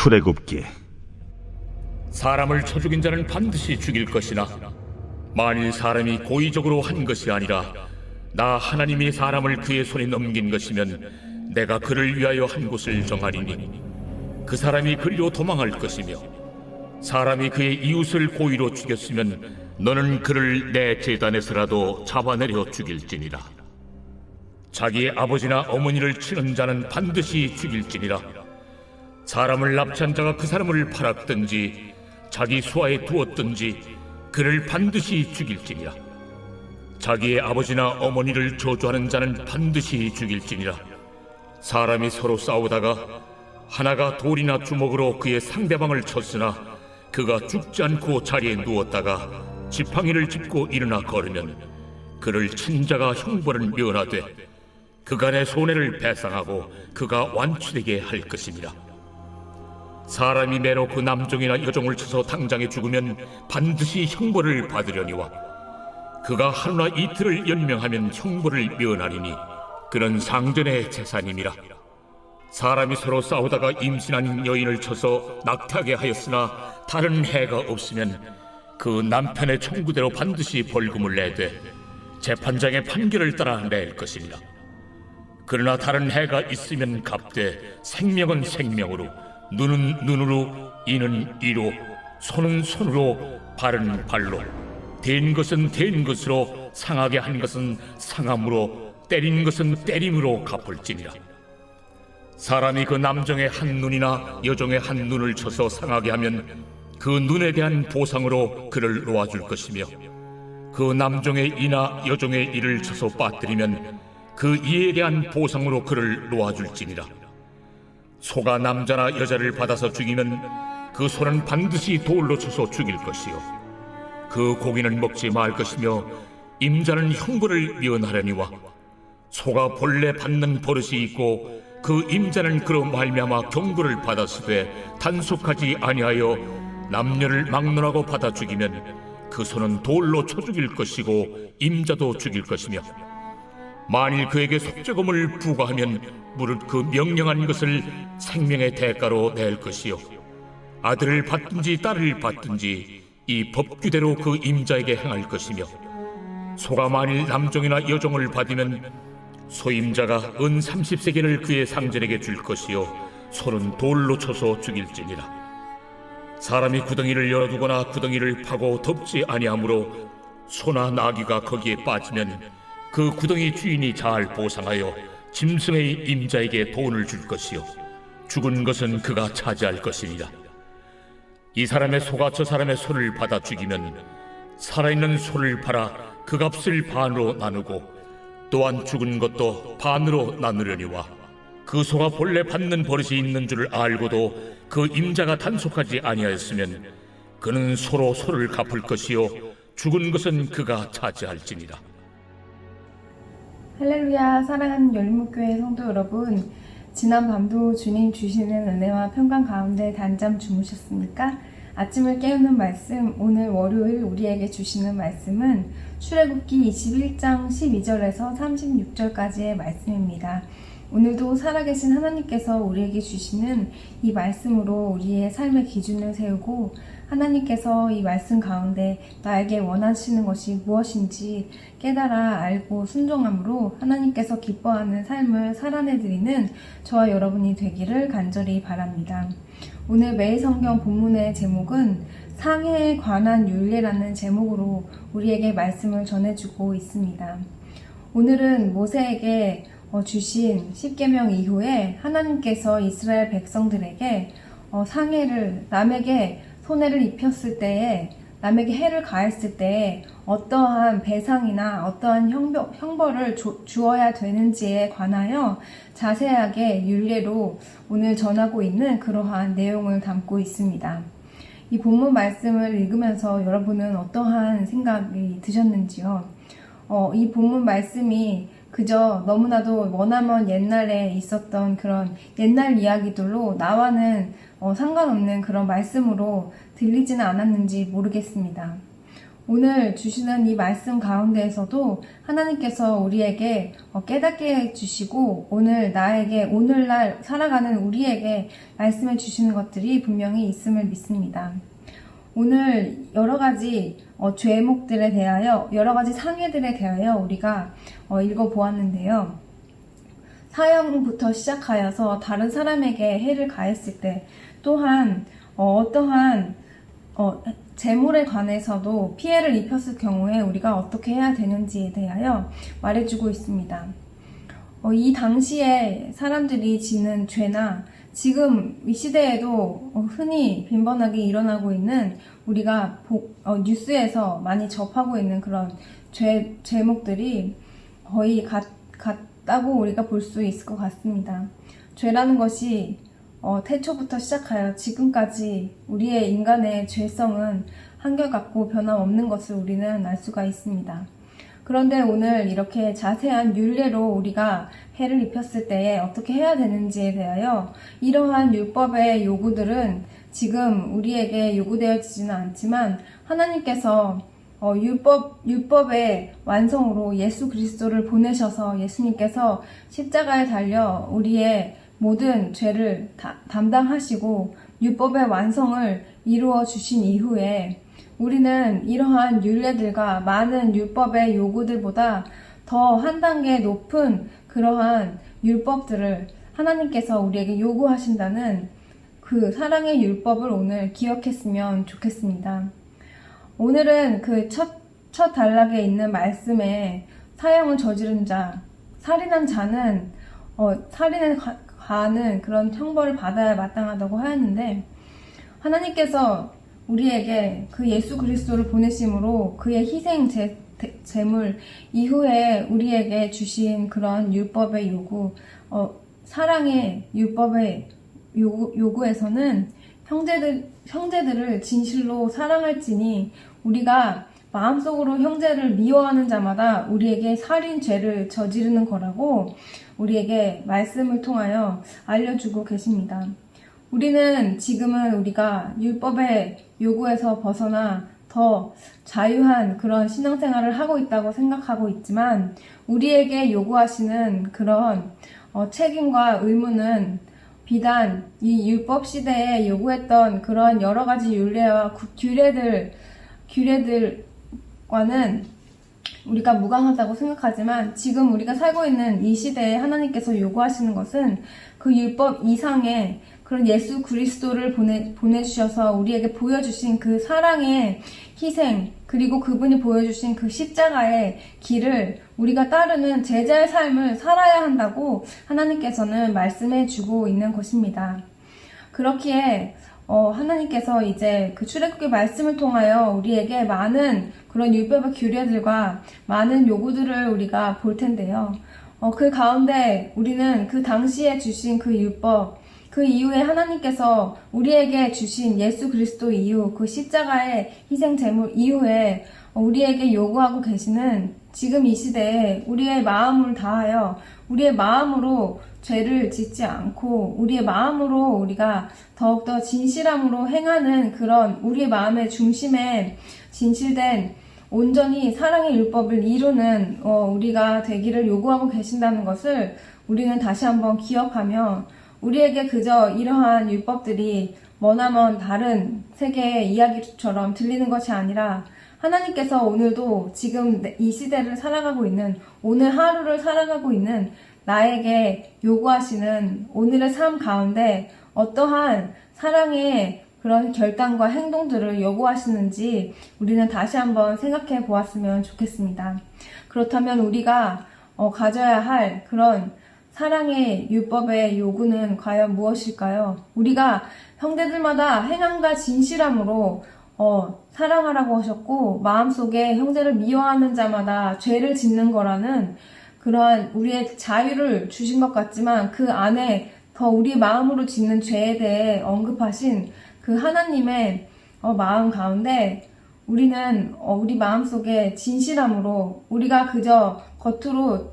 출애굽기. 사람을 쳐 죽인 자는 반드시 죽일 것이나 만일 사람이 고의적으로 한 것이 아니라 나 하나님이 사람을 그의 손에 넘긴 것이면 내가 그를 위하여 한 곳을 정하리니 그 사람이 그리로 도망할 것이며 사람이 그의 이웃을 고의로 죽였으면 너는 그를 내 제단에서라도 잡아내려 죽일지니라. 자기의 아버지나 어머니를 치는 자는 반드시 죽일지니라. 사람을 납치한 자가 그 사람을 팔았든지 자기 수하에 두었든지 그를 반드시 죽일지니라. 자기의 아버지나 어머니를 저주하는 자는 반드시 죽일지니라. 사람이 서로 싸우다가 하나가 돌이나 주먹으로 그의 상대방을 쳤으나 그가 죽지 않고 자리에 누웠다가 지팡이를 짚고 일어나 걸으면 그를 친 자가 형벌을 면하되 그간의 손해를 배상하고 그가 완치되게 할 것입니다. 사람이 매로 그 남종이나 여종을 쳐서 당장에 죽으면 반드시 형벌을 받으려니와 그가 하루나 이틀을 연명하면 형벌을 면하리니 그는 상전의 재산임이라. 사람이 서로 싸우다가 임신한 여인을 쳐서 낙태하게 하였으나 다른 해가 없으면 그 남편의 청구대로 반드시 벌금을 내되 재판장의 판결을 따라 낼 것입니다. 그러나 다른 해가 있으면 갚되 생명은 생명으로, 눈은 눈으로, 이는 이로, 손은 손으로, 발은 발로, 댄 것은 댄 것으로, 상하게 한 것은 상함으로, 때린 것은 때림으로 갚을지니라. 사람이 그 남종의 한 눈이나 여종의 한 눈을 쳐서 상하게 하면 그 눈에 대한 보상으로 그를 놓아줄 것이며 그 남종의 이나 여종의 이를 쳐서 빠뜨리면 그 이에 대한 보상으로 그를 놓아줄지니라. 소가 남자나 여자를 받아서 죽이면 그 소는 반드시 돌로 쳐서 죽일 것이요 그 고기는 먹지 말 것이며 임자는 형벌을 면하려니와 소가 본래 받는 버릇이 있고 그 임자는 그로 말미암아 경고를 받았으되 단속하지 아니하여 남녀를 막론하고 받아 죽이면 그 소는 돌로 쳐 죽일 것이고 임자도 죽일 것이며 만일 그에게 속죄금을 부과하면 무릇 그 명령한 것을 생명의 대가로 낼 것이요 아들을 받든지 딸을 받든지 이 법규대로 그 임자에게 행할 것이며 소가 만일 남종이나 여종을 받으면 소임자가 은 30세겔을 그의 상전에게 줄 것이요 소는 돌로 쳐서 죽일지니라. 사람이 구덩이를 열어두거나 구덩이를 파고 덮지 아니하므로 소나 나귀가 거기에 빠지면 그 구덩이 주인이 잘 보상하여 짐승의 임자에게 돈을 줄 것이요 죽은 것은 그가 차지할 것이니라. 이 사람의 소가 저 사람의 소를 받아 죽이면 살아있는 소를 팔아 그 값을 반으로 나누고 또한 죽은 것도 반으로 나누려니와 그 소가 본래 받는 버릇이 있는 줄을 알고도 그 임자가 단속하지 아니하였으면 그는 소로 소를 갚을 것이요 죽은 것은 그가 차지할지니라. 할렐루야. 사랑하는 열린목교회 성도 여러분, 지난 밤도 주님 주시는 은혜와 평강 가운데 단잠 주무셨습니까? 아침을 깨우는 말씀, 오늘 월요일 우리에게 주시는 말씀은 출애굽기 21장 12절에서 36절까지의 말씀입니다. 오늘도 살아계신 하나님께서 우리에게 주시는 이 말씀으로 우리의 삶의 기준을 세우고 하나님께서 이 말씀 가운데 나에게 원하시는 것이 무엇인지 깨달아 알고 순종함으로 하나님께서 기뻐하는 삶을 살아내드리는 저와 여러분이 되기를 간절히 바랍니다. 오늘 매일 성경 본문의 제목은 상해에 관한 율례라는 제목으로 우리에게 말씀을 전해주고 있습니다. 오늘은 모세에게 주신 십계명 이후에 하나님께서 이스라엘 백성들에게 상해를 남에게 손해를 입혔을 때에 남에게 해를 가했을 때에 어떠한 배상이나 어떠한 형벌을 주어야 되는지에 관하여 자세하게 율례로 오늘 전하고 있는 그러한 내용을 담고 있습니다. 이 본문 말씀을 읽으면서 여러분은 어떠한 생각이 드셨는지요? 이 본문 말씀이 그저 너무나도 머나먼 옛날에 있었던 그런 옛날 이야기들로 나와는 상관없는 그런 말씀으로 들리지는 않았는지 모르겠습니다. 오늘 주시는 이 말씀 가운데에서도 하나님께서 우리에게 깨닫게 해주시고 오늘날 살아가는 우리에게 말씀해 주시는 것들이 분명히 있음을 믿습니다. 오늘 여러 가지 죄목들에 대하여, 여러 가지 상해들에 대하여 우리가 읽어보았는데요. 사형부터 시작하여서 다른 사람에게 해를 가했을 때, 또한 어떠한 재물에 관해서도 피해를 입혔을 경우에 우리가 어떻게 해야 되는지에 대하여 말해주고 있습니다. 이 당시에 사람들이 지는 죄나 지금 이 시대에도 흔히 빈번하게 일어나고 있는 우리가 뉴스에서 많이 접하고 있는 그런 죄목들이 거의 같다고 우리가 볼 수 있을 것 같습니다. 죄라는 것이 태초부터 시작하여 지금까지 우리의 인간의 죄성은 한결같고 변함없는 것을 우리는 알 수가 있습니다. 그런데 오늘 이렇게 자세한 율례로 우리가 해를 입혔을 때에 어떻게 해야 되는지에 대하여 이러한 율법의 요구들은 지금 우리에게 요구되어지지는 않지만 하나님께서 율법의 완성으로 예수 그리스도를 보내셔서 예수님께서 십자가에 달려 우리의 모든 죄를 담당하시고 율법의 완성을 이루어 주신 이후에 우리는 이러한 율례들과 많은 율법의 요구들보다 더 한 단계 높은 그러한 율법들을 하나님께서 우리에게 요구하신다는 그 사랑의 율법을 오늘 기억했으면 좋겠습니다. 오늘은 그 첫 단락에 있는 말씀에 사형을 저지른 자, 살인한 자는 살인에 가는 그런 형벌을 받아야 마땅하다고 하였는데, 하나님께서 우리에게 그 예수 그리스도를 보내심으로 그의 희생 제물 이후에 우리에게 주신 그런 율법의 요구, 사랑의 율법의 요구에서는 형제들을 진실로 사랑할지니 우리가 마음속으로 형제를 미워하는 자마다 우리에게 살인죄를 저지르는 거라고 우리에게 말씀을 통하여 알려주고 계십니다. 우리는 지금은 우리가 율법의 요구에서 벗어나 더 자유한 그런 신앙생활을 하고 있다고 생각하고 있지만 우리에게 요구하시는 그런 책임과 의무는 비단 이 율법 시대에 요구했던 그런 여러 가지 율례와 규례들과는 우리가 무관하다고 생각하지만 지금 우리가 살고 있는 이 시대에 하나님께서 요구하시는 것은 그 율법 이상의 그런 예수 그리스도를 보내주셔서 우리에게 보여주신 그 사랑의 희생, 그리고 그분이 보여주신 그 십자가의 길을 우리가 따르는 제자의 삶을 살아야 한다고 하나님께서는 말씀해 주고 있는 것입니다. 그렇기에 하나님께서 이제 그 출애굽기 말씀을 통하여 우리에게 많은 그런 율법의 규례들과 많은 요구들을 우리가 볼 텐데요. 그 가운데 우리는 그 당시에 주신 그 율법, 그 이후에 하나님께서 우리에게 주신 예수 그리스도 이후 그 십자가의 희생 제물 이후에 우리에게 요구하고 계시는 지금 이 시대에 우리의 마음을 다하여 우리의 마음으로 죄를 짓지 않고 우리의 마음으로 우리가 더욱더 진실함으로 행하는 그런 우리의 마음의 중심에 진실된 온전히 사랑의 율법을 이루는 우리가 되기를 요구하고 계신다는 것을 우리는 다시 한번 기억하며 우리에게 그저 이러한 율법들이 머나먼 다른 세계의 이야기처럼 들리는 것이 아니라 하나님께서 오늘도 지금 이 시대를 살아가고 있는 오늘 하루를 살아가고 있는 나에게 요구하시는 오늘의 삶 가운데 어떠한 사랑의 그런 결단과 행동들을 요구하시는지 우리는 다시 한번 생각해 보았으면 좋겠습니다. 그렇다면 우리가 가져야 할 그런 사랑의 율법의 요구는 과연 무엇일까요? 우리가 형제들마다 행함과 진실함으로 사랑하라고 하셨고 마음속에 형제를 미워하는 자마다 죄를 짓는 거라는 그러한 우리의 자유를 주신 것 같지만 그 안에 더 우리 마음으로 짓는 죄에 대해 언급하신 그 하나님의 마음 가운데 우리는 우리 마음속에 진실함으로 우리가 그저 겉으로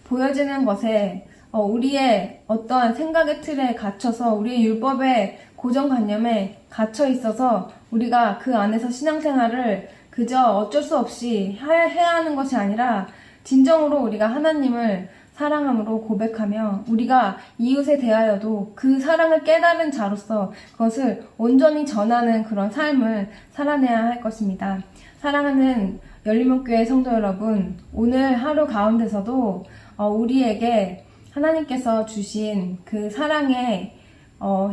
보여지는 것에 우리의 어떠한 생각의 틀에 갇혀서 우리의 율법의 고정관념에 갇혀 있어서 우리가 그 안에서 신앙생활을 그저 어쩔 수 없이 해야 하는 것이 아니라 진정으로 우리가 하나님을 사랑함으로 고백하며 우리가 이웃에 대하여도 그 사랑을 깨달은 자로서 그것을 온전히 전하는 그런 삶을 살아내야 할 것입니다. 사랑하는 열린목교회 성도 여러분, 오늘 하루 가운데서도 우리에게 하나님께서 주신 그 사랑의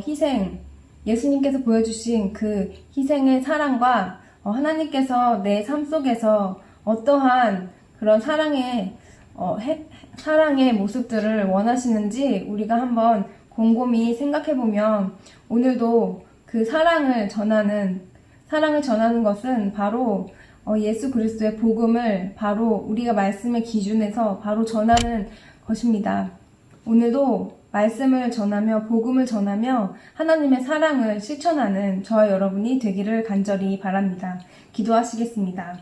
희생, 예수님께서 보여주신 그 희생의 사랑과 하나님께서 내 삶 속에서 어떠한 그런 사랑의 모습들을 원하시는지 우리가 한번 곰곰이 생각해보면 오늘도 그 사랑을 전하는 것은 바로 예수 그리스도의 복음을 바로 우리가 말씀의 기준에서 바로 전하는 것입니다. 오늘도 말씀을 전하며 복음을 전하며 하나님의 사랑을 실천하는 저와 여러분이 되기를 간절히 바랍니다. 기도하시겠습니다.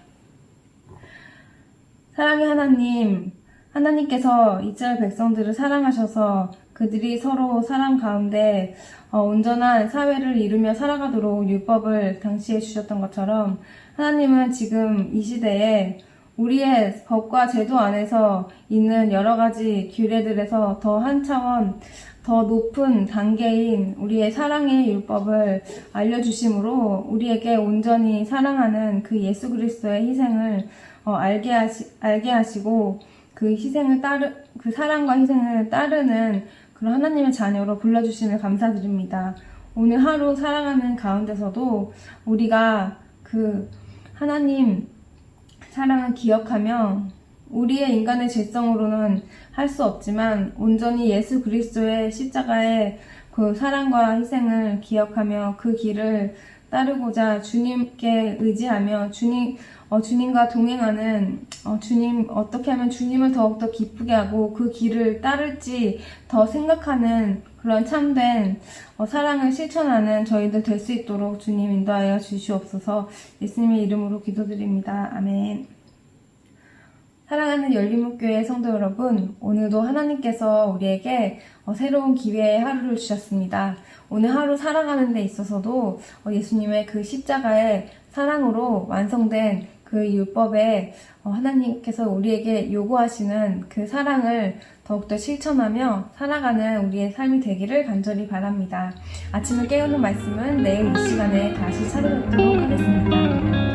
사랑의 하나님, 하나님께서 이스라엘 백성들을 사랑하셔서 그들이 서로 사랑 가운데 온전한 사회를 이루며 살아가도록 율법을 당시에 주셨던 것처럼 하나님은 지금 이 시대에 우리의 법과 제도 안에서 있는 여러 가지 규례들에서 더 한 차원 더 높은 단계인 우리의 사랑의 율법을 알려주심으로 우리에게 온전히 사랑하는 그 예수 그리스도의 희생을 알게 하시고 그 사랑과 희생을 따르는 그런 하나님의 자녀로 불러주심을 감사드립니다. 오늘 하루 살아가는 가운데서도 우리가 그 하나님 사랑을 기억하며 우리의 인간의 죄성으로는 할 수 없지만 온전히 예수 그리스도의 십자가의 그 사랑과 희생을 기억하며 그 길을 따르고자 주님께 의지하며 주님과 동행하는 주님 어떻게 하면 주님을 더욱더 기쁘게 하고 그 길을 따를지 더 생각하는 그런 참된 사랑을 실천하는 저희들 될 수 있도록 주님 인도하여 주시옵소서. 예수님의 이름으로 기도드립니다. 아멘. 사랑하는 열린목교회 성도 여러분, 오늘도 하나님께서 우리에게 새로운 기회의 하루를 주셨습니다. 오늘 하루 살아가는 데 있어서도 예수님의 그 십자가의 사랑으로 완성된 그 율법에 하나님께서 우리에게 요구하시는 그 사랑을 더욱더 실천하며 살아가는 우리의 삶이 되기를 간절히 바랍니다. 아침을 깨우는 말씀은 내일 이 시간에 다시 찾아뵙도록 하겠습니다.